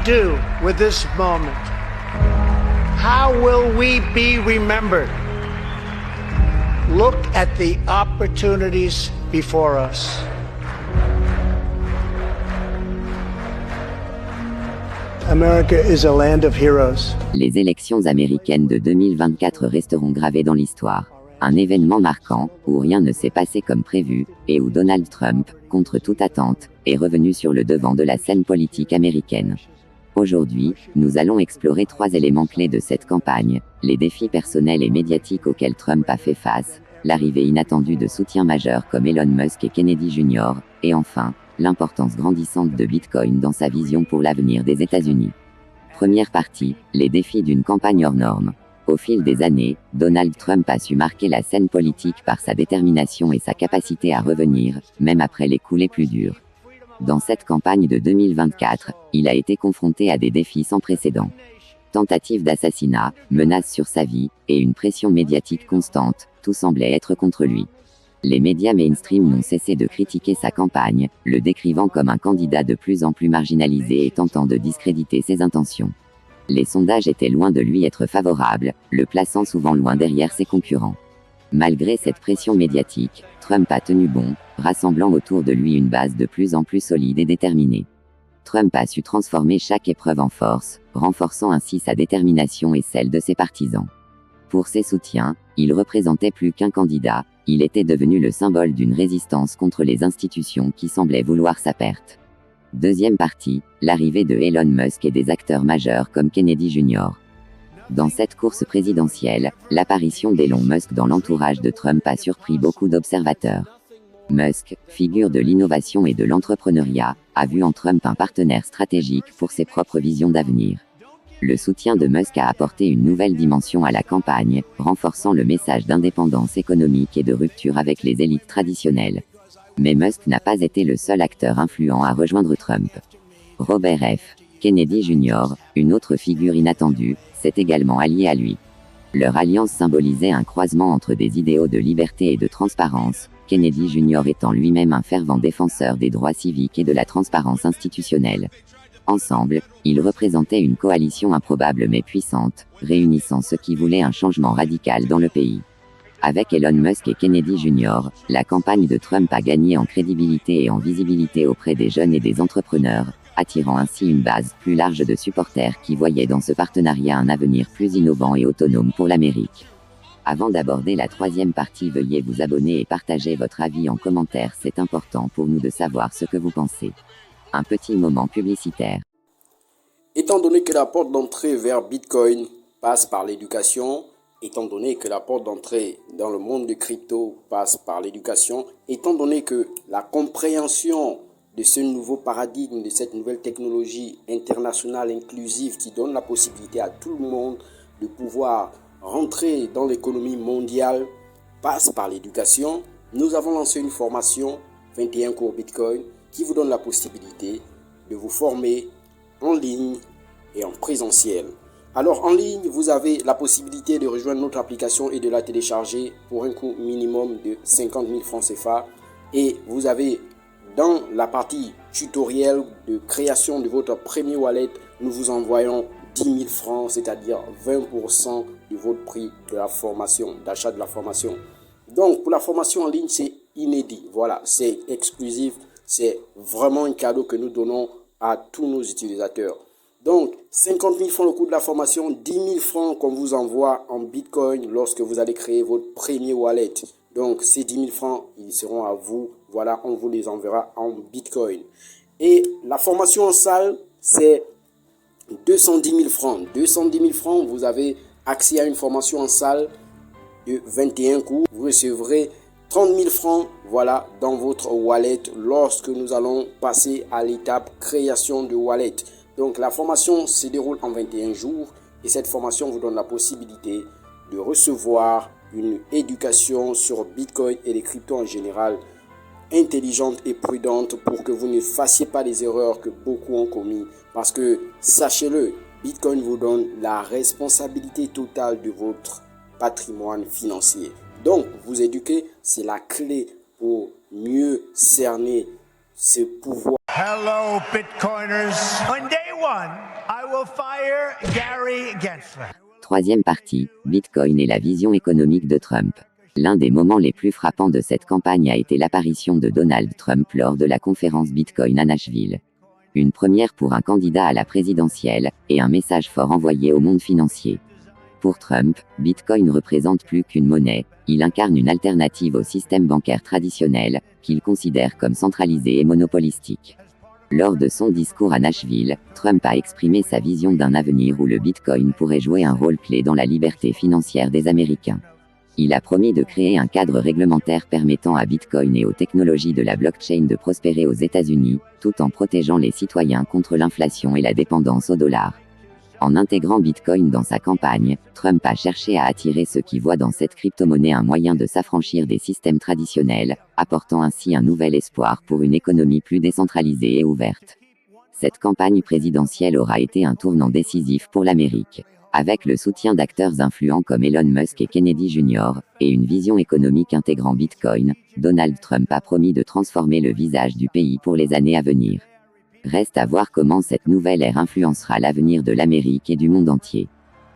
do with this moment? How will we be remembered? Look at the opportunities before us. America is a land of heroes. Les élections américaines de 2024 resteront gravées dans l'histoire. Un événement marquant, où rien ne s'est passé comme prévu, et où Donald Trump, contre toute attente, est revenu sur le devant de la scène politique américaine. Aujourd'hui, nous allons explorer 3 éléments clés de cette campagne: les défis personnels et médiatiques auxquels Trump a fait face, l'arrivée inattendue de soutiens majeurs comme Elon Musk et Kennedy Jr., et enfin, l'importance grandissante de Bitcoin dans sa vision pour l'avenir des États-Unis. Première partie, les défis d'une campagne hors norme. Au fil des années, Donald Trump a su marquer la scène politique par sa détermination et sa capacité à revenir, même après les coups les plus durs. Dans cette campagne de 2024, il a été confronté à des défis sans précédent. Tentatives d'assassinat, menaces sur sa vie, et une pression médiatique constante, tout semblait être contre lui. Les médias mainstream n'ont cessé de critiquer sa campagne, le décrivant comme un candidat de plus en plus marginalisé et tentant de discréditer ses intentions. Les sondages étaient loin de lui être favorables, le plaçant souvent loin derrière ses concurrents. Malgré cette pression médiatique, Trump a tenu bon, rassemblant autour de lui une base de plus en plus solide et déterminée. Trump a su transformer chaque épreuve en force, renforçant ainsi sa détermination et celle de ses partisans. Pour ses soutiens, il représentait plus qu'un candidat, il était devenu le symbole d'une résistance contre les institutions qui semblaient vouloir sa perte. Deuxième partie, l'arrivée de Elon Musk et des acteurs majeurs comme Kennedy Jr. Dans cette course présidentielle, l'apparition d'Elon Musk dans l'entourage de Trump a surpris beaucoup d'observateurs. Musk, figure de l'innovation et de l'entrepreneuriat, a vu en Trump un partenaire stratégique pour ses propres visions d'avenir. Le soutien de Musk a apporté une nouvelle dimension à la campagne, renforçant le message d'indépendance économique et de rupture avec les élites traditionnelles. Mais Musk n'a pas été le seul acteur influent à rejoindre Trump. Robert F. Kennedy Jr., une autre figure inattendue, s'est également allié à lui. Leur alliance symbolisait un croisement entre des idéaux de liberté et de transparence, Kennedy Jr. étant lui-même un fervent défenseur des droits civiques et de la transparence institutionnelle. Ensemble, ils représentaient une coalition improbable mais puissante, réunissant ceux qui voulaient un changement radical dans le pays. Avec Elon Musk et Kennedy Jr., la campagne de Trump a gagné en crédibilité et en visibilité auprès des jeunes et des entrepreneurs, attirant ainsi une base plus large de supporters qui voyaient dans ce partenariat un avenir plus innovant et autonome pour l'Amérique. Avant d'aborder la 3e partie, veuillez vous abonner et partager votre avis en commentaire, c'est important pour nous de savoir ce que vous pensez. Un petit moment publicitaire. Étant donné que la porte d'entrée vers Bitcoin passe par l'éducation, étant donné que la porte d'entrée dans le monde de crypto passe par l'éducation, étant donné que la compréhension de ce nouveau paradigme, de cette nouvelle technologie internationale inclusive qui donne la possibilité à tout le monde de pouvoir rentrer dans l'économie mondiale passe par l'éducation, nous avons lancé une formation 21 cours Bitcoin qui vous donne la possibilité de vous former en ligne et en présentiel. Alors en ligne, vous avez la possibilité de rejoindre notre application et de la télécharger pour un coût minimum de 50 000 francs CFA. Et vous avez dans la partie tutoriel de création de votre premier wallet, nous vous envoyons 10 000 francs, c'est-à-dire 20% de votre prix de la formation, d'achat de la formation. Donc pour la formation en ligne, c'est inédit. Voilà, c'est exclusif. C'est vraiment un cadeau que nous donnons à tous nos utilisateurs. Donc, 50 000 francs le coût de la formation, 10 000 francs qu'on vous envoie en Bitcoin lorsque vous allez créer votre premier wallet. Donc, ces 10 000 francs, ils seront à vous. Voilà, on vous les enverra en Bitcoin. Et la formation en salle, c'est 210 000 francs. 210 000 francs, vous avez accès à une formation en salle de 21 cours. Vous recevrez 30 000 francs, voilà, dans votre wallet lorsque nous allons passer à l'étape création de wallet. Donc la formation se déroule en 21 jours et cette formation vous donne la possibilité de recevoir une éducation sur Bitcoin et les cryptos en général, intelligente et prudente pour que vous ne fassiez pas les erreurs que beaucoup ont commis. Parce que sachez-le, Bitcoin vous donne la responsabilité totale de votre patrimoine financier. Donc vous éduquer, c'est la clé pour mieux cerner ce pouvoir. Hello, Bitcoiners. On day one, I will fire Gary Gensler. Troisième partie, Bitcoin et la vision économique de Trump. L'un des moments les plus frappants de cette campagne a été l'apparition de Donald Trump lors de la conférence Bitcoin à Nashville. Une première pour un candidat à la présidentielle, et un message fort envoyé au monde financier. Pour Trump, Bitcoin représente plus qu'une monnaie, il incarne une alternative au système bancaire traditionnel, qu'il considère comme centralisé et monopolistique. Lors de son discours à Nashville, Trump a exprimé sa vision d'un avenir où le Bitcoin pourrait jouer un rôle clé dans la liberté financière des Américains. Il a promis de créer un cadre réglementaire permettant à Bitcoin et aux technologies de la blockchain de prospérer aux États-Unis, tout en protégeant les citoyens contre l'inflation et la dépendance au dollar. En intégrant Bitcoin dans sa campagne, Trump a cherché à attirer ceux qui voient dans cette crypto-monnaie un moyen de s'affranchir des systèmes traditionnels, apportant ainsi un nouvel espoir pour une économie plus décentralisée et ouverte. Cette campagne présidentielle aura été un tournant décisif pour l'Amérique. Avec le soutien d'acteurs influents comme Elon Musk et Kennedy Jr., et une vision économique intégrant Bitcoin, Donald Trump a promis de transformer le visage du pays pour les années à venir. Reste à voir comment cette nouvelle ère influencera l'avenir de l'Amérique et du monde entier.